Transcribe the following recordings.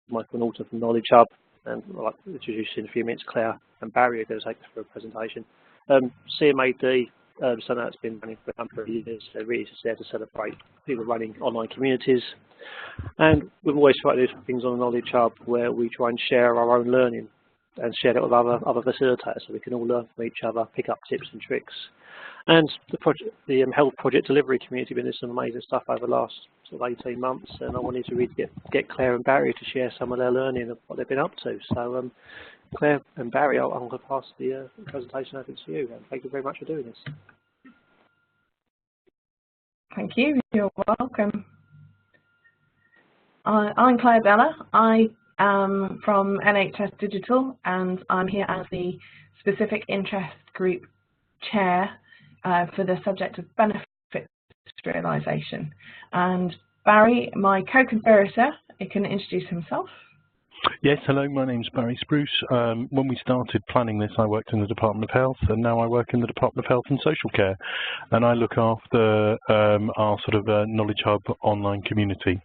Michael and Alton from Knowledge Hub, and I'd like to introduce in a few minutes Claire and Barry are going to take us through a presentation. CMAD, something that's been running for a number of years, so really just there to celebrate people running online communities. And we've always tried to do things on the Knowledge Hub where we try and share our own learning and share it with other facilitators so we can all learn from each other, pick up tips and tricks. And the health project delivery community has been doing some amazing stuff over the last sort of 18 months, and I wanted to really get Claire and Barry to share some of their learning of what they've been up to. So Claire and Barry, I'm going to pass the presentation over to you, and thank you very much for doing this. Thank you, you're welcome. I'm Claire Dellar. I am from NHS Digital, and I'm here as the Specific Interest Group Chair for the subject of benefits realisation. And Barry, my co-conspirator, he can introduce himself. Yes, hello, my name's Barry Spruce. When we started planning this, I worked in the Department of Health, and now I work in the Department of Health and Social Care, and I look after our sort of Knowledge Hub online community.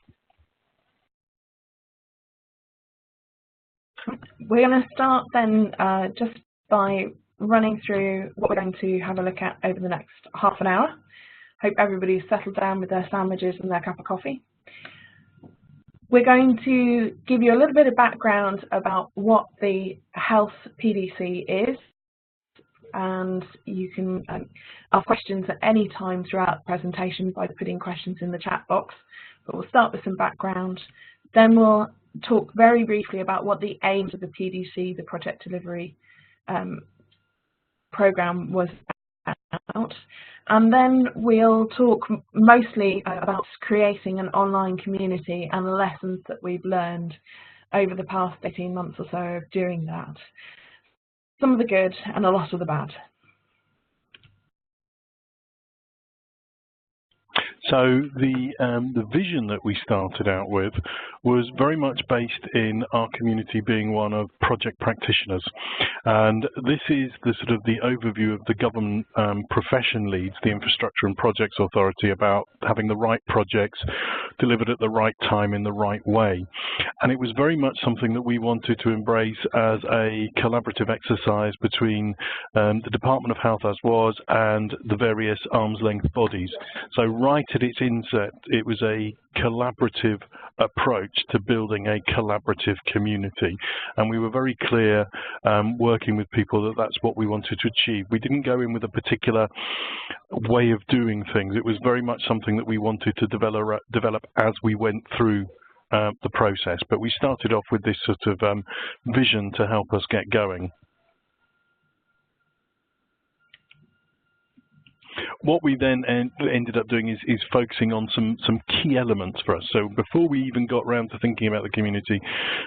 We're going to start then just by running through what we're going to have a look at over the next half an hour. Hope everybody's settled down with their sandwiches and their cup of coffee. We're going to give you a little bit of background about what the health PDC is, and you can ask questions at any time throughout the presentation by putting questions in the chat box, but we'll start with some background. Then we'll talk very briefly about what the aims of the PDC, the project delivery program, was about. And then we'll talk mostly about creating an online community and the lessons that we've learned over the past 18 months or so of doing that. Some of the good and a lot of the bad. So the vision that we started out with was very much based in our community being one of project practitioners, and this is the sort of the overview of the government profession leads, the Infrastructure and Projects Authority, about having the right projects delivered at the right time in the right way. And it was very much something that we wanted to embrace as a collaborative exercise between the Department of Health as was and the various arm's length bodies. So right at its inset, it was a collaborative approach to building a collaborative community, and we were very clear working with people that that's what we wanted to achieve. We didn't go in with a particular way of doing things. It was very much something that we wanted to develop as we went through the process, but we started off with this sort of vision to help us get going. What we then ended up doing is focusing on some key elements for us. So before we even got around to thinking about the community,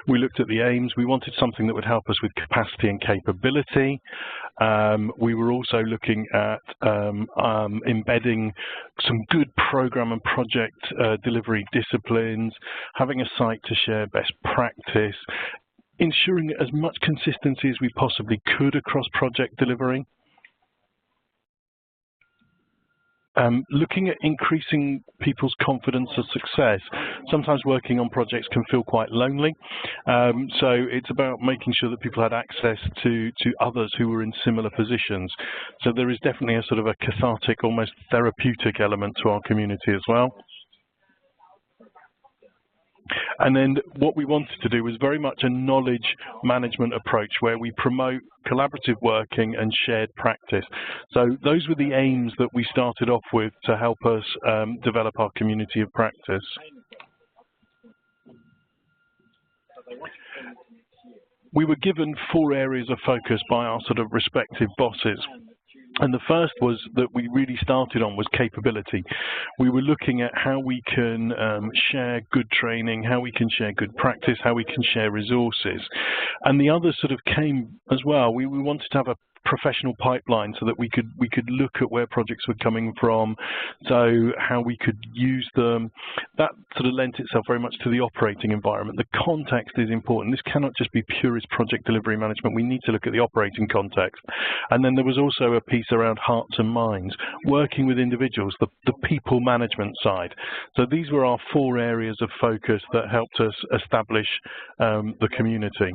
we looked at the aims. We wanted something that would help us with capacity and capability. We were also looking at embedding some good program and project delivery disciplines, having a site to share best practice, ensuring as much consistency as we possibly could across project delivery. Looking at increasing people's confidence of success. Sometimes working on projects can feel quite lonely, so it's about making sure that people had access to others who were in similar positions. So there is definitely a sort of a cathartic, almost therapeutic element to our community as well. And then what we wanted to do was very much a knowledge management approach where we promote collaborative working and shared practice. So those were the aims that we started off with to help us develop our community of practice. We were given 4 areas of focus by our sort of respective bosses. And the first was that we really started on was capability. We were looking at how we can share good training, how we can share good practice, how we can share resources. And the others sort of came as well. We wanted to have a professional pipeline so that we could look at where projects were coming from, so how we could use them. That sort of lent itself very much to the operating environment. The context is important. This cannot just be purist project delivery management. We need to look at the operating context. And then there was also a piece around hearts and minds, working with individuals, the people management side. So these were our 4 areas of focus that helped us establish the community.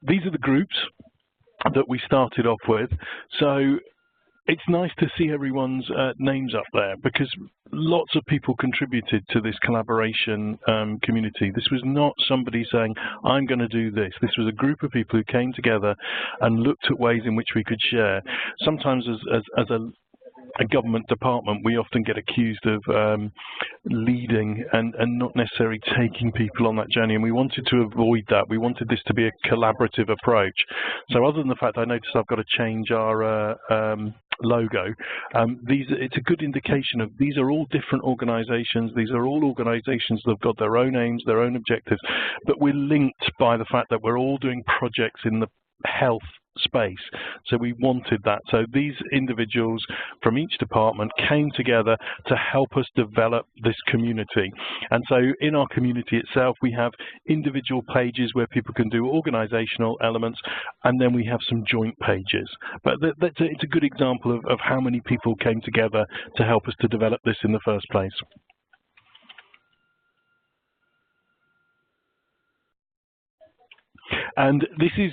These are the groups that we started off with. So it's nice to see everyone's names up there, because lots of people contributed to this collaboration community. This was not somebody saying, I'm going to do this. This was a group of people who came together and looked at ways in which we could share. Sometimes as a government department, we often get accused of leading and not necessarily taking people on that journey, and we wanted to avoid that. We wanted this to be a collaborative approach. So other than the fact I noticed I've got to change our logo, it's a good indication of these are all different organisations. These are all organisations that have got their own aims, their own objectives, but we're linked by the fact that we're all doing projects in the health space. So we wanted that. So these individuals from each department came together to help us develop this community. And so in our community itself, we have individual pages where people can do organizational elements, and then we have some joint pages. But it's a good example of how many people came together to help us to develop this in the first place. And this is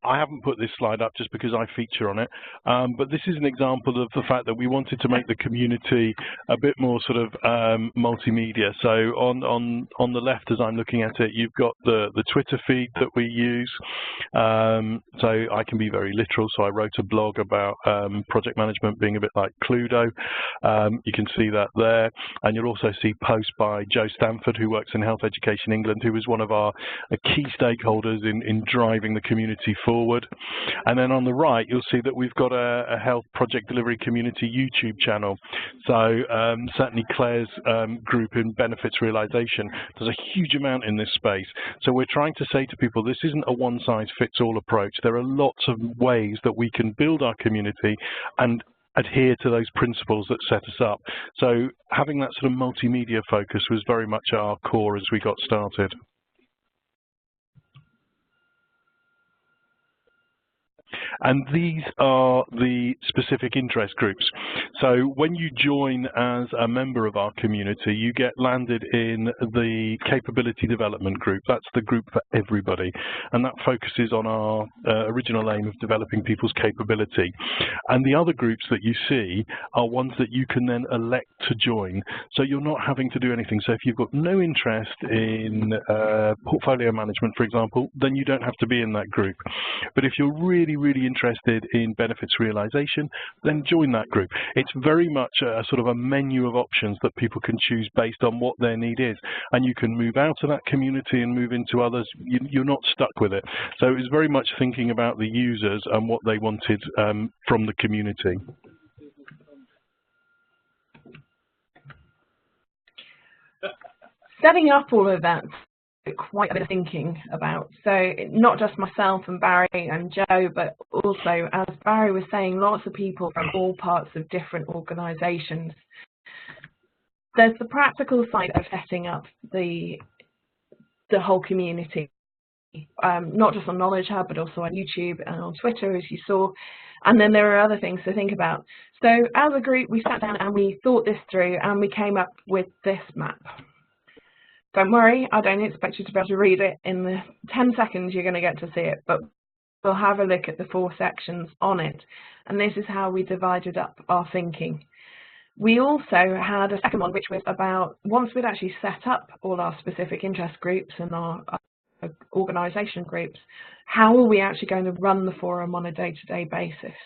I haven't put this slide up just because I feature on it, but this is an example of the fact that we wanted to make the community a bit more sort of multimedia. So on the left, as I'm looking at it, you've got the Twitter feed that we use. So I can be very literal. So I wrote a blog about project management being a bit like Cluedo. You can see that there, and you'll also see posts by Joe Stanford, who works in Health Education England, who was one of our key stakeholders in driving the community forward. And then on the right, you'll see that we've got a health project delivery community YouTube channel. So certainly Claire's group in benefits realization, there's a huge amount in this space. So we're trying to say to people, this isn't a one-size-fits-all approach. There are lots of ways that we can build our community and adhere to those principles that set us up. So having that sort of multimedia focus was very much our core as we got started. And these are the specific interest groups. So when you join as a member of our community, you get landed in the capability development group. That's the group for everybody. And that focuses on our original aim of developing people's capability. And the other groups that you see are ones that you can then elect to join. So you're not having to do anything. So if you've got no interest in portfolio management, for example, then you don't have to be in that group. But if you're really, really interested in benefits realization, then join that group. It's very much a sort of a menu of options that people can choose based on what their need is. And you can move out of that community and move into others. You're not stuck with it. So it's very much thinking about the users and what they wanted from the community. Setting up all of that, quite a bit of thinking about. So not just myself and Barry and Joe, but also, as Barry was saying, lots of people from all parts of different organisations. There's the practical side of setting up the whole community, not just on Knowledge Hub, but also on YouTube and on Twitter, as you saw. And then there are other things to think about. So as a group, we sat down and we thought this through, and we came up with this map. Don't worry, I don't expect you to be able to read it in the 10 seconds you're going to get to see it, but we'll have a look at the 4 sections on it. And this is how we divided up our thinking. We also had a second one, which was about, once we'd actually set up all our specific interest groups and our organisation groups, how are we actually going to run the forum on a day-to-day basis?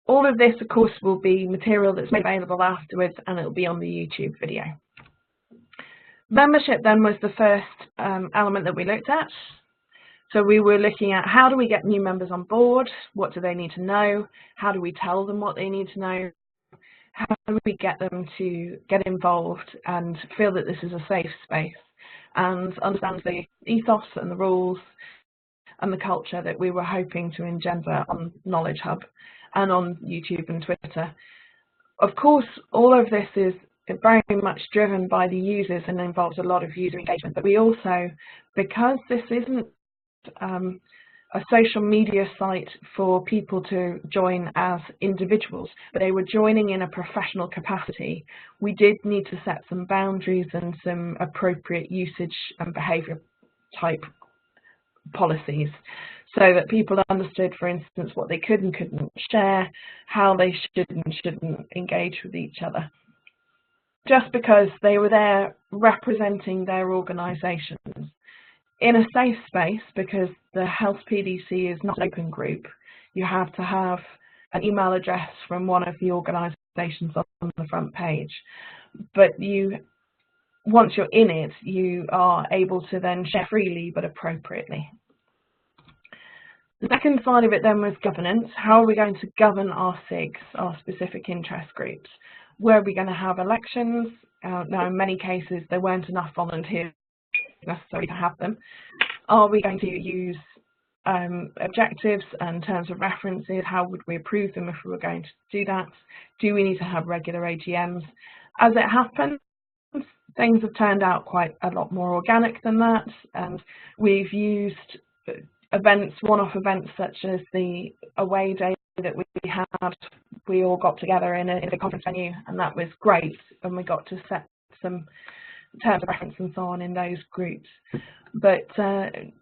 All of this, of course, will be material that's made available afterwards, and it'll be on the YouTube video. Membership then was the first element that we looked at. So we were looking at, how do we get new members on board? What do they need to know? How do we tell them what they need to know? how do we get them to get involved and feel that this is a safe space and understand the ethos and the rules and the culture that we were hoping to engender on Knowledge Hub and on YouTube and Twitter. Of course, all of this is very much driven by the users and involves a lot of user engagement, but we also, because this isn't a social media site for people to join as individuals, but they were joining in a professional capacity, we did need to set some boundaries and some appropriate usage and behaviour type policies so that people understood, for instance, what they could and couldn't share, how they should and shouldn't engage with each other, just because they were there representing their organisations in a safe space. Because the Health PDC is not an open group, you have to have an email address from one of the organisations on the front page, but once you're in it, you are able to then share freely but appropriately. The second side of it then was governance. How are we going to govern our SIGs, our specific interest groups? Where are we going to have elections? Now, in many cases, there weren't enough volunteers necessary to have them. Are we going to use objectives and terms of references? How would we approve them if we were going to do that? Do we need to have regular AGMs? As it happens, things have turned out quite a lot more organic than that, and we've used events, one-off events such as the away day that we had. We all got together in a conference venue, and that was great, and we got to set some terms of reference and so on in those groups. But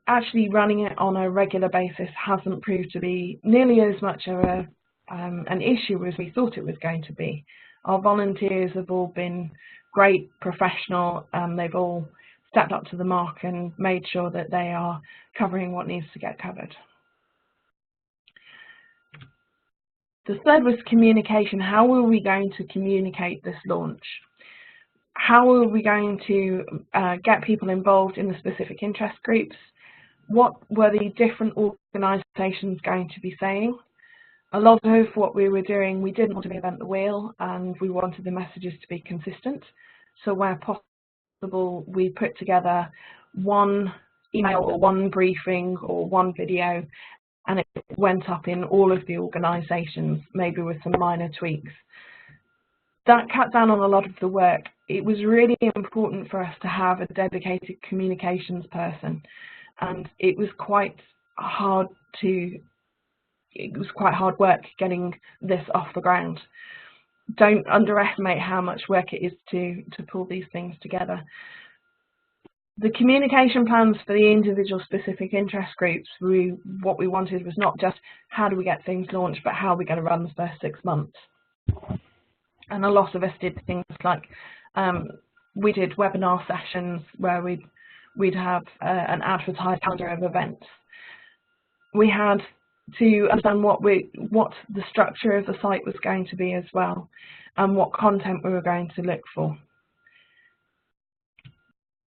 actually running it on a regular basis hasn't proved to be nearly as much of an issue as we thought it was going to be. Our volunteers have all been great, professional, and they've all stepped up to the mark and made sure that they are covering what needs to get covered. The third was communication. How are we going to communicate this launch? How are we going to get people involved in the specific interest groups? What were the different organisations going to be saying? A lot of what we were doing, we didn't want to reinvent the wheel, and we wanted the messages to be consistent. So where possible, we put together one email or one briefing or one video, and it went up in all of the organisations, maybe with some minor tweaks. That cut down on a lot of the work. It was really important for us to have a dedicated communications person, and it was quite hard work getting this off the ground. Don't underestimate how much work it is to pull these things together. The communication plans for the individual specific interest groups, what we wanted was not just how do we get things launched, but how are we going to run the first 6 months. And a lot of us did things like we did webinar sessions where we'd have an advertised calendar of events. We had to understand what the structure of the site was going to be as well, and what content we were going to look for.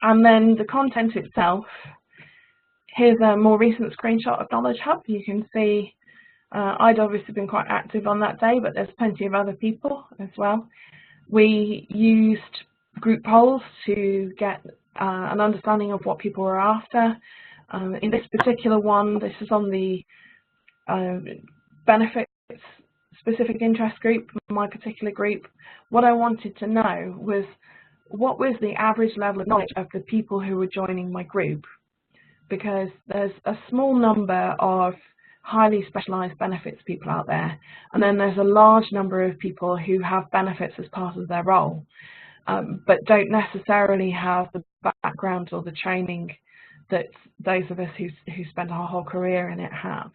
And then the content itself, here's a more recent screenshot of Knowledge Hub. You can see I'd obviously been quite active on that day, but there's plenty of other people as well. We used group polls to get an understanding of what people were after. In this particular one, this is on the benefits specific interest group, my particular group. What I wanted to know was what was the average level of knowledge of the people who were joining my group, because there's a small number of highly specialised benefits people out there, and then there's a large number of people who have benefits as part of their role, but don't necessarily have the background or the training that those of us who spent our whole career in it have.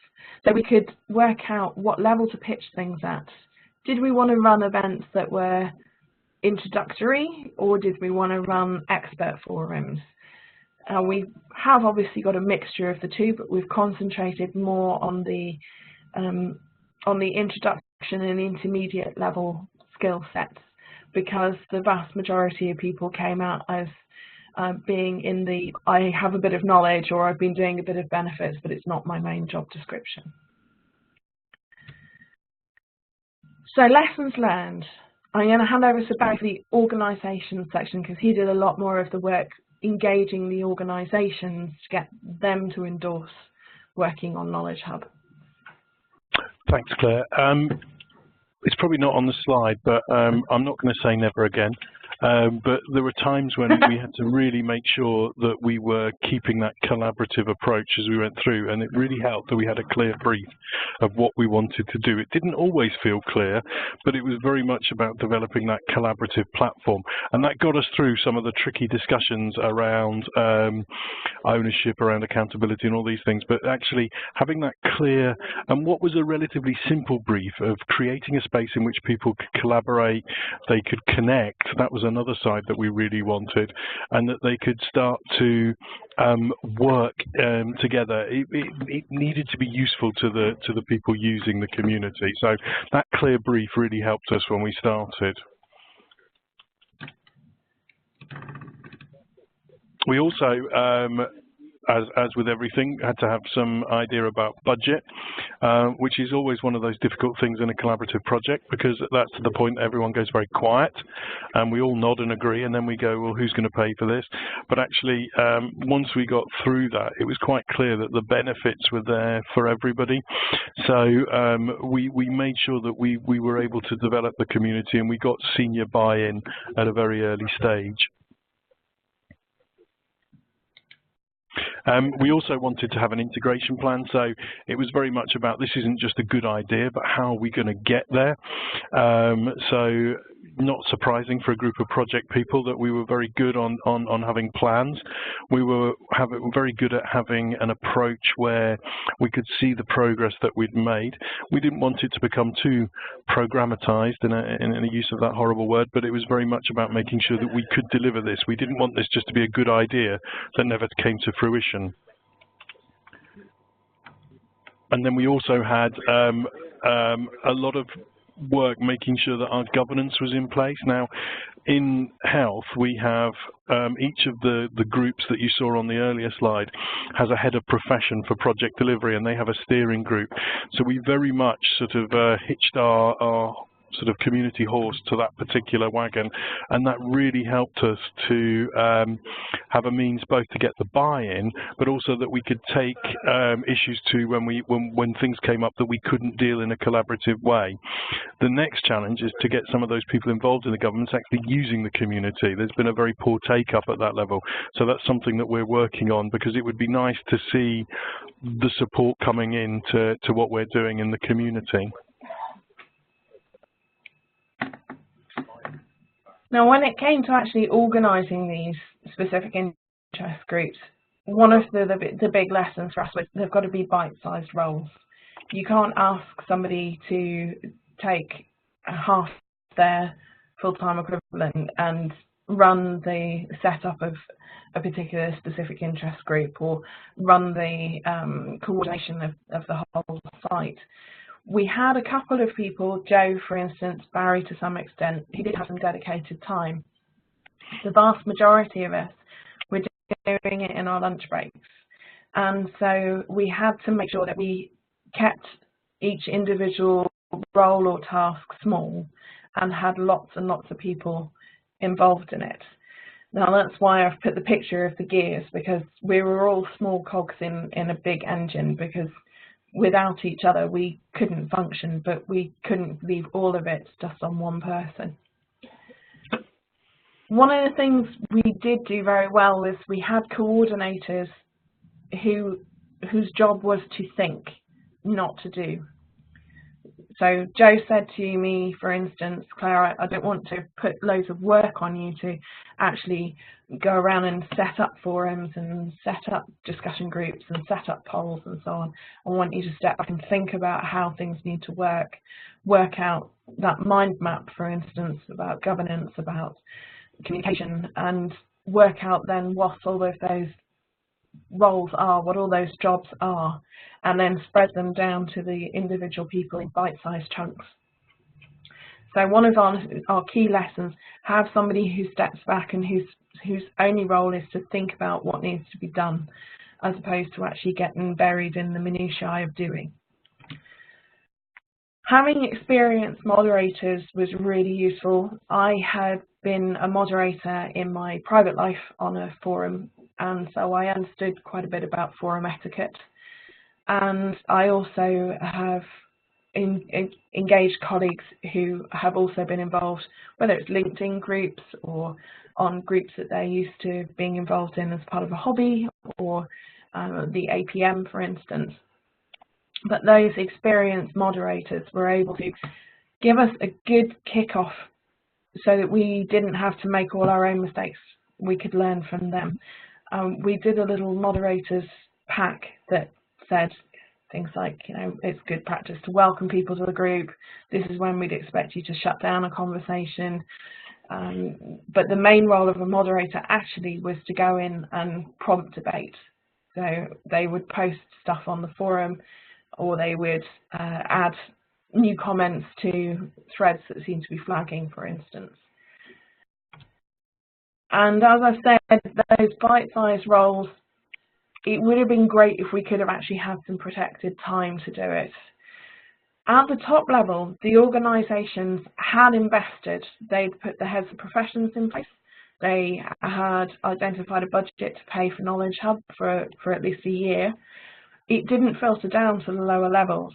So we could work out what level to pitch things at. Did we want to run events that were introductory, or did we want to run expert forums? We have obviously got a mixture of the two, but we've concentrated more on the introduction and intermediate level skill sets, because the vast majority of people came out as being in the I have a bit of knowledge, or I've been doing a bit of benefits, but it's not my main job description. So lessons learned. I'm going to hand over to Barry for the organisation section, because he did a lot more of the work engaging the organisations to get them to endorse working on Knowledge Hub. Thanks, Claire. It's probably not on the slide, but I'm not going to say never again. But there were times when we had to really make sure that we were keeping that collaborative approach as we went through, and it really helped that we had a clear brief of what we wanted to do. It didn't always feel clear, but it was very much about developing that collaborative platform, and that got us through some of the tricky discussions around ownership, around accountability and all these things. But actually having that clear and what was a relatively simple brief of creating a space in which people could collaborate, they could connect, that was another side that we really wanted, and that they could start to work together. It needed to be useful to the people using the community. So that clear brief really helped us when we started. We also, as with everything, had to have some idea about budget, which is always one of those difficult things in a collaborative project, because that's the point everyone goes very quiet and we all nod and agree, and then we go, well, who's going to pay for this? But actually, once we got through that, it was quite clear that the benefits were there for everybody. So we made sure that we were able to develop the community, and we got senior buy-in at a very early stage. We also wanted to have an integration plan, so it was very much about, this isn't just a good idea, but how are we going to get there? So not surprising for a group of project people that we were very good on having plans. We were very good at having an approach where we could see the progress that we'd made. We didn't want it to become too programmatized in a use of that horrible word, but it was very much about making sure that we could deliver this. We didn't want this just to be a good idea that never came to fruition. And then we also had a lot of work making sure that our governance was in place. Now, in health, we have each of the groups that you saw on the earlier slide has a head of profession for project delivery, and they have a steering group. So we very much sort of hitched our sort of community horse to that particular wagon, and that really helped us to have a means both to get the buy-in, but also that we could take issues to when things came up that we couldn't deal in a collaborative way. The next challenge is to get some of those people involved in the governance actually using the community. There's been a very poor take-up at that level, so that's something that we're working on, because it would be nice to see the support coming in to what we're doing in the community. Now, when it came to actually organising these specific interest groups, one of the big lessons for us was they've got to be bite-sized roles. You can't ask somebody to take half their full-time equivalent and run the setup of a particular specific interest group, or run the coordination of the whole site. We had a couple of people, Joe, for instance, Barry to some extent, who did have some dedicated time. The vast majority of us were doing it in our lunch breaks. And so we had to make sure that we kept each individual role or task small and had lots and lots of people involved in it. Now, that's why I've put the picture of the gears, because we were all small cogs in a big engine, because without each other we couldn't function, but we couldn't leave all of it just on one person. One of the things we did do very well was we had coordinators whose job was to think, not to do. So Joe said to me, for instance, Claire, I don't want to put loads of work on you to actually go around and set up forums and set up discussion groups and set up polls and so on. I want you to step back and think about how things need to work out that mind map, for instance, about governance, about communication, and work out then what all of those roles are, what all those jobs are, and then spread them down to the individual people in bite-sized chunks. So one of our key lessons, have somebody who steps back and whose only role is to think about what needs to be done, as opposed to actually getting buried in the minutiae of doing. Having experienced moderators was really useful. I had been a moderator in my private life on a forum, and so I understood quite a bit about forum etiquette. And I also have engaged colleagues who have also been involved, whether it's LinkedIn groups or on groups that they're used to being involved in as part of a hobby, or the APM, for instance. But those experienced moderators were able to give us a good kickoff so that we didn't have to make all our own mistakes. We could learn from them. We did a little moderators pack that said things like, you know, it's good practice to welcome people to the group. This is when we'd expect you to shut down a conversation. But the main role of a moderator actually was to go in and prompt debate. So they would post stuff on the forum, or they would add new comments to threads that seem to be flagging, for instance. And as I said, those bite-sized roles, it would have been great if we could have actually had some protected time to do it. At the top level, the organisations had invested. They'd put the heads of professions in place. They had identified a budget to pay for Knowledge Hub for at least a year. It didn't filter down to the lower levels.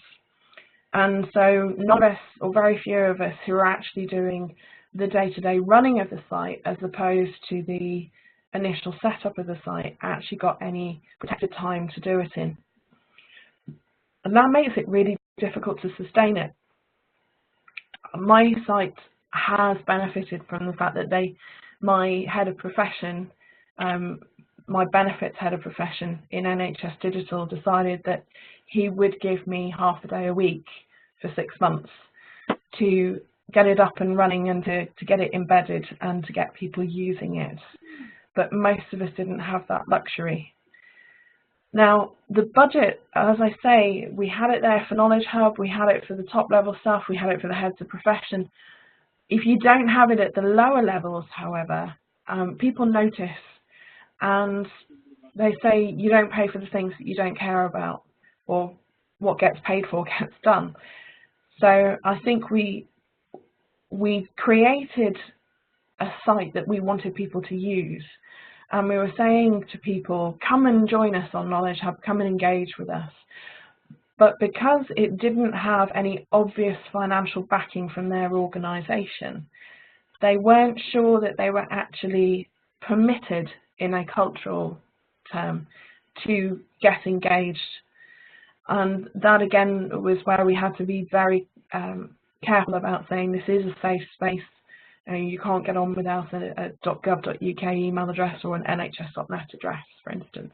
And so none of us, or very few of us, who are actually doing the day-to-day running of the site as opposed to the initial setup of the site actually got any protected time to do it in. And that makes it really difficult to sustain it. My site has benefited from the fact that my head of profession, my benefits head of profession in NHS Digital decided that he would give me half a day a week for 6 months to get it up and running and to get it embedded and to get people using it. But most of us didn't have that luxury. Now, the budget, as I say, we had it there for Knowledge Hub, we had it for the top level stuff, we had it for the heads of profession. If you don't have it at the lower levels, however, people notice, and they say you don't pay for the things that you don't care about, or what gets paid for gets done. So I think we created a site that we wanted people to use, and we were saying to people, come and join us on Knowledge Hub, come and engage with us. But because it didn't have any obvious financial backing from their organisation, they weren't sure that they were actually permitted in a cultural term to get engaged. And that again was where we had to be very careful about saying this is a safe space. You can't get on without a .gov.uk email address or an nhs.net address, for instance.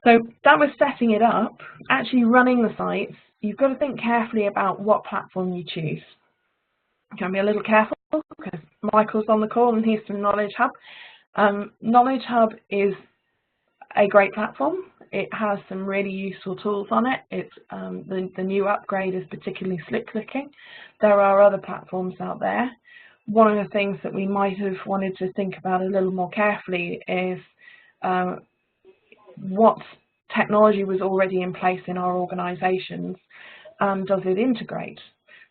So that was setting it up. Actually running the sites, you've got to think carefully about what platform you choose. You can be a little careful because Michael's on the call and he's from Knowledge Hub. Knowledge Hub is a great platform. It has some really useful tools on it. It's the new upgrade is particularly slick looking. There are other platforms out there. One of the things that we might have wanted to think about a little more carefully is what technology was already in place in our organisations, and does it integrate?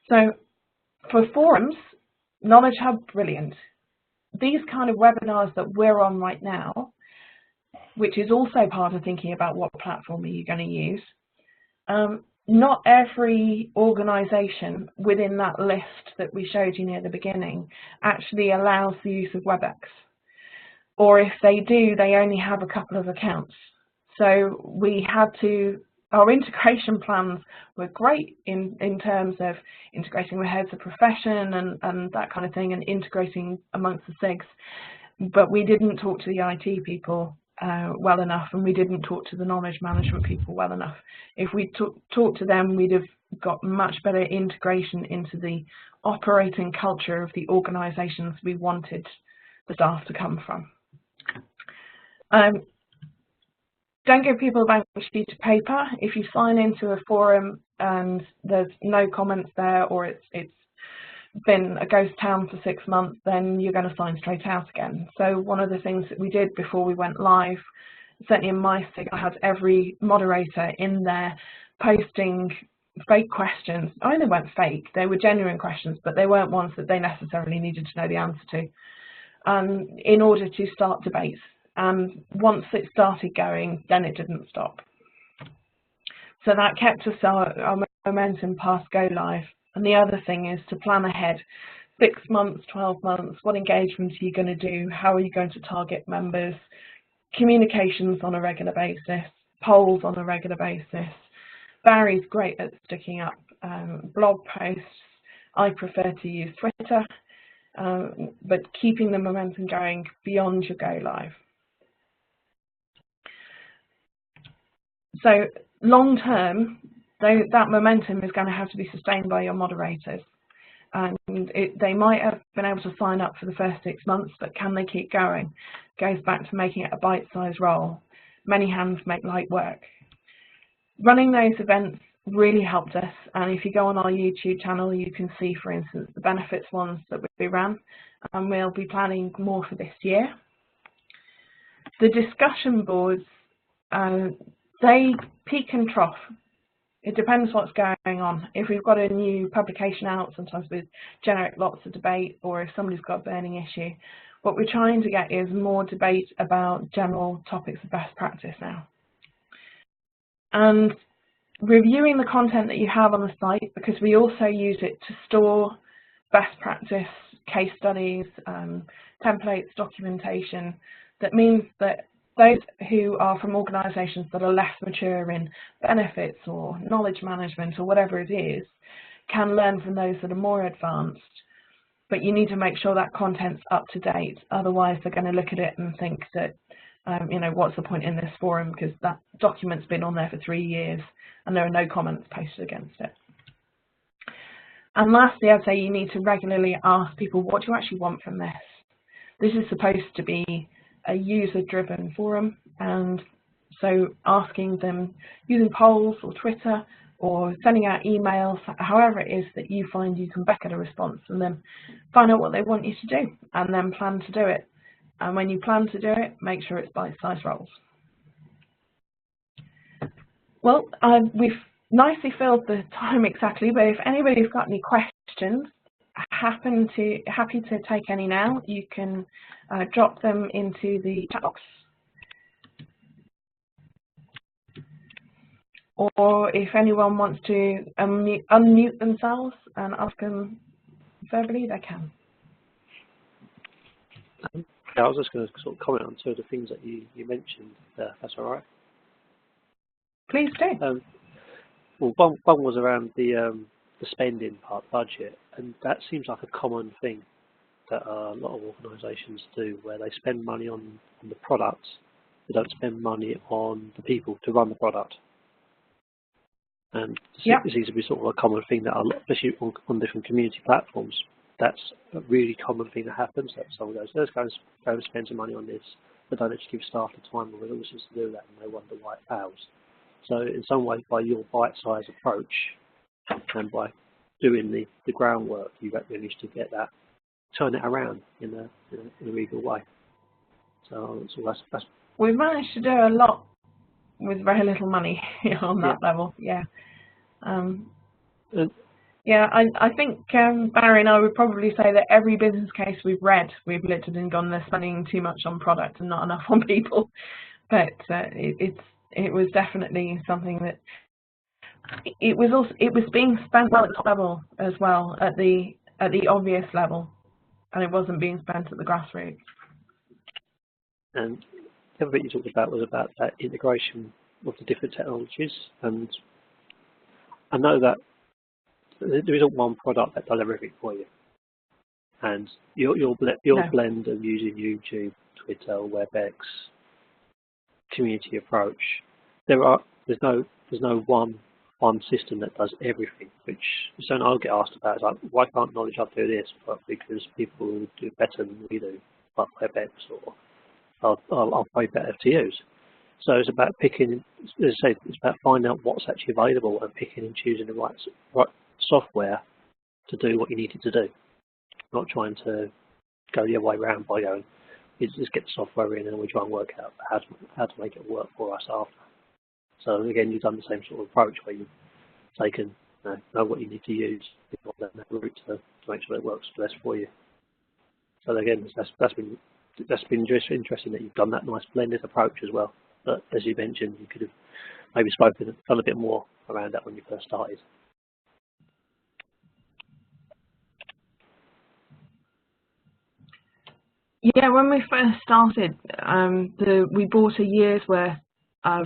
So for forums, Knowledge Hub, brilliant. These kind of webinars that we're on right now, which is also part of thinking about what platform are you going to use. Not every organisation within that list that we showed you near the beginning actually allows the use of WebEx. Or if they do, they only have a couple of accounts. So we had to, our integration plans were great in terms of integrating with heads of profession and that kind of thing, and integrating amongst the SIGs. But we didn't talk to the IT people well enough, and we didn't talk to the knowledge management people well enough. If we talked to them, we'd have got much better integration into the operating culture of the organisations we wanted the staff to come from. Don't give people a blank sheet of paper. If you sign into a forum and there's no comments there, or it's been a ghost town for 6 months, then you're going to sign straight out again. So one of the things that we did before we went live, certainly in my SIG, I had every moderator in there posting fake questions. I mean, they weren't fake, they were genuine questions, but they weren't ones that they necessarily needed to know the answer to, in order to start debates. And once it started going, then it didn't stop. So that kept us our momentum past go live. And the other thing is to plan ahead. 6 months, 12 months, what engagements are you going to do? How are you going to target members? Communications on a regular basis, polls on a regular basis. Barry's great at sticking up blog posts. I prefer to use Twitter, but keeping the momentum going beyond your go live. So long term, that momentum is going to have to be sustained by your moderators. And they might have been able to sign up for the first 6 months, but can they keep going? Goes back to making it a bite-sized role. Many hands make light work. Running those events really helped us, and if you go on our YouTube channel, you can see, for instance, the benefits ones that we ran, and we'll be planning more for this year. The discussion boards, they peak and trough. It depends what's going on. If we've got a new publication out, sometimes we generate lots of debate, or if somebody's got a burning issue. What we're trying to get is more debate about general topics of best practice now. And reviewing the content that you have on the site, because we also use it to store best practice, case studies, templates, documentation. That means that those who are from organisations that are less mature in benefits or knowledge management or whatever it is can learn from those that are more advanced. But you need to make sure that content's up to date. Otherwise, they're going to look at it and think that, you know, what's the point in this forum, because that document's been on there for 3 years and there are no comments posted against it. And lastly, I'd say you need to regularly ask people, what do you actually want from this? This is supposed to be a user-driven forum, and so asking them using polls or Twitter or sending out emails, however it is that you find you can back at a response, and then find out what they want you to do and then plan to do it. And when you plan to do it, make sure it's bite-sized roles. Well, we've nicely filled the time exactly, but if anybody's got any questions, happy to take any now. You can drop them into the chat box, or if anyone wants to unmute themselves and ask them verbally, they can. Yeah, I was just going to sort of comment on two of the things that you mentioned, if that's all right. Please do. Well, one was around the spending part, budget, and that seems like a common thing that a lot of organisations do, where they spend money on the products, they don't spend money on the people to run the product. And yep. This seems to be sort of a common thing that, especially on different community platforms, that's a really common thing that happens. That someone goes, let's go and spend some money on this, but don't actually give staff the time or resources to do that, and they wonder why it fails. So in some ways, by your bite-sized approach and by doing the groundwork, you've actually managed to get that, turn it around in a really good way. So that's we've managed to do a lot with very little money on that level. Yeah. Yeah, I think Barry and I would probably say that every business case we've read, we've looked at and gone, they're spending too much on product and not enough on people. But it was definitely something that it was being spent well at the top level as well, at the obvious level, and it wasn't being spent at the grassroots. And the other bit you talked about was about that integration of the different technologies, and I know that there isn't one product that does everything for you. And your blend of using YouTube, Twitter, WebEx, community approach, there's no one system that does everything. Which something I'll get asked about is like, why can't Knowledge Hub do this? But because people who do better than we do, like WebEx, or I'll pay better to use. So it's about picking, as I say, it's about finding out what's actually available and picking and choosing the right software to do what you need it to do. Not trying to go the other way around by going, just get the software in and we try and work out how to make it work for us after. So again, you've done the same sort of approach where you've taken know what you need to use on that route to make sure it works best for you. So again, that's been just interesting that you've done that nice blended approach as well. But as you mentioned, you could have maybe done a bit more around that when you first started. Yeah, when we first started, we bought a year's worth of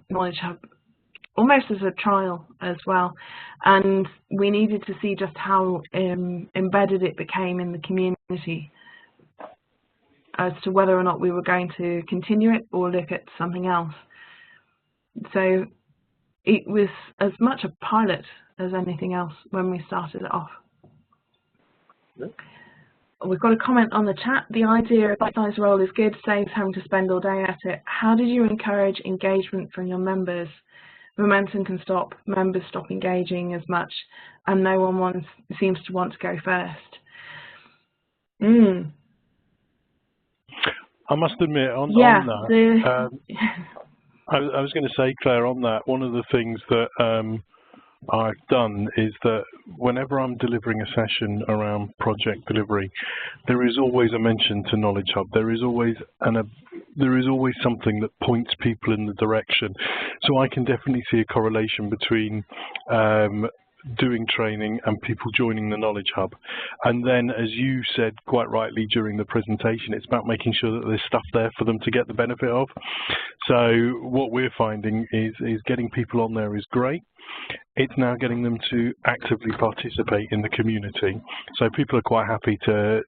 Knowledge Hub, almost as a trial as well, and we needed to see just how embedded it became in the community as to whether or not we were going to continue it or look at something else. So it was as much a pilot as anything else when we started it off. Yep. We've got a comment on the chat. The idea of bite-sized role is good, saves having to spend all day at it. How did you encourage engagement from your members? Momentum can stop, members stop engaging as much, and no one seems to want to go first. I must admit, on that, I was going to say, Claire, on that, one of the things that I've done is that whenever I'm delivering a session around project delivery, there is always a mention to Knowledge Hub. There is always something that points people in the direction. So I can definitely see a correlation between doing training and people joining the Knowledge Hub. And then, as you said quite rightly during the presentation, it's about making sure that there's stuff there for them to get the benefit of. So what we're finding is getting people on there is great. It's now getting them to actively participate in the community. So people are quite happy to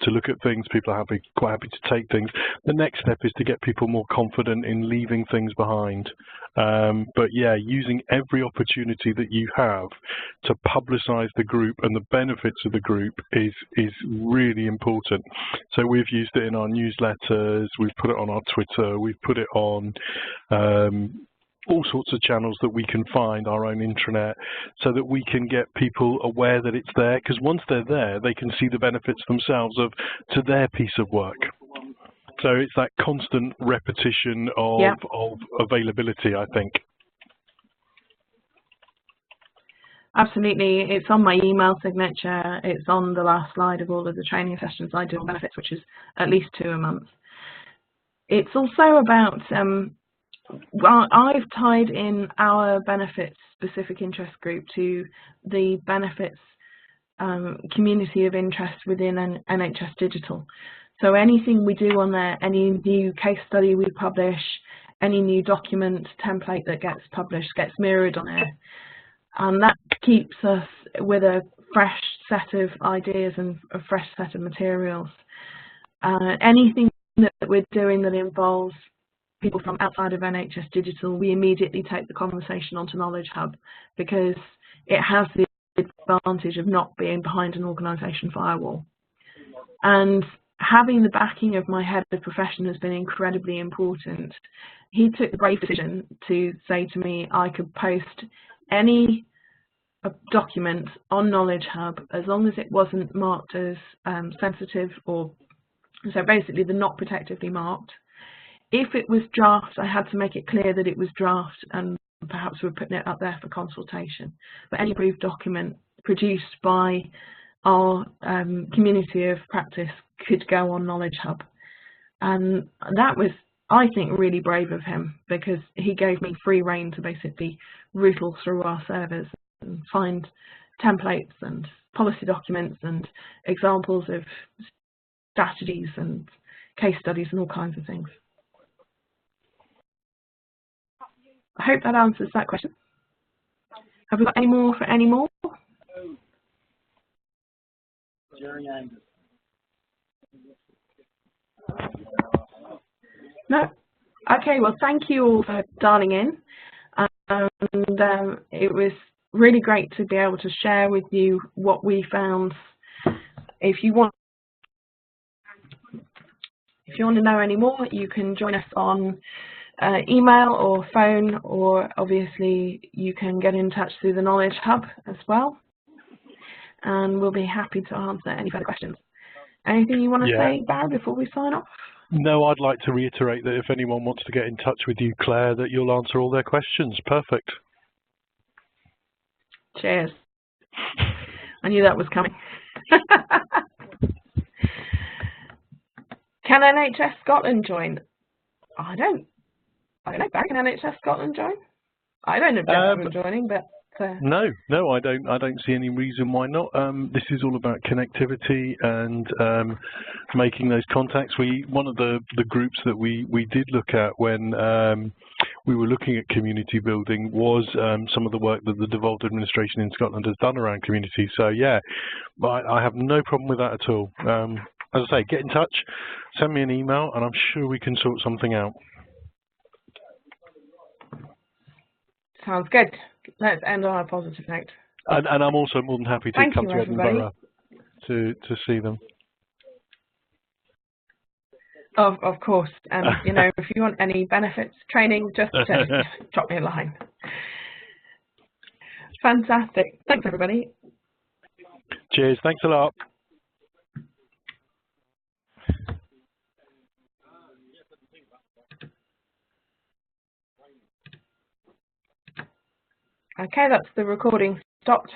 look at things. People are quite happy to take things. The next step is to get people more confident in leaving things behind. But yeah, using every opportunity that you have to publicize the group and the benefits of the group is really important. So we've used it in our newsletters, we've put it on our Twitter, we've put it on all sorts of channels that we can find, our own intranet, so that we can get people aware that it's there, because once they're there, they can see the benefits themselves to their piece of work. So it's that constant repetition of availability, I think. Absolutely. It's on my email signature. It's on the last slide of all of the training sessions I do on benefits, which is at least 2 a month. It's also about well, I've tied in our benefits specific interest group to the benefits community of interest within an NHS Digital. So anything we do on there, any new case study we publish, any new document template that gets published gets mirrored on there. And that keeps us with a fresh set of ideas and a fresh set of materials. Anything that we're doing that involves people from outside of NHS Digital, we immediately take the conversation onto Knowledge Hub, because it has the advantage of not being behind an organisation firewall. And having the backing of my head of profession has been incredibly important. He took the brave decision to say to me I could post any document on Knowledge Hub as long as it wasn't marked as sensitive, or so basically the not protectively marked. If it was draft, I had to make it clear that it was draft, and perhaps we're putting it up there for consultation. But any approved document produced by our community of practice could go on Knowledge Hub. And that was, I think, really brave of him, because he gave me free rein to basically rootle through our servers and find templates and policy documents and examples of strategies and case studies and all kinds of things. I hope that answers that question. Have we got any more for any more? No? Okay, well, thank you all for dialing in. And it was really great to be able to share with you what we found. If you want to know any more, you can join us on email or phone, or obviously you can get in touch through the Knowledge Hub as well, and we'll be happy to answer any further questions. Anything you want to say, Barry, before we sign off? No, I'd like to reiterate that if anyone wants to get in touch with you, Claire, that you'll answer all their questions. Perfect. Cheers. I knew that was coming. Can NHS Scotland join? I don't know. Can NHS Scotland join? I don't object to them joining, but no, I don't see any reason why not. This is all about connectivity and making those contacts. One of the groups that we did look at when we were looking at community building was some of the work that the devolved administration in Scotland has done around community. So yeah, I have no problem with that at all. As I say, get in touch, send me an email, and I'm sure we can sort something out. Sounds good. Let's end on a positive note. And I'm also more than happy to come to Edinburgh to see them. Of course. And you know, if you want any benefits, training, just drop me a line. Fantastic. Thanks, everybody. Cheers. Thanks a lot. Okay, that's the recording stopped.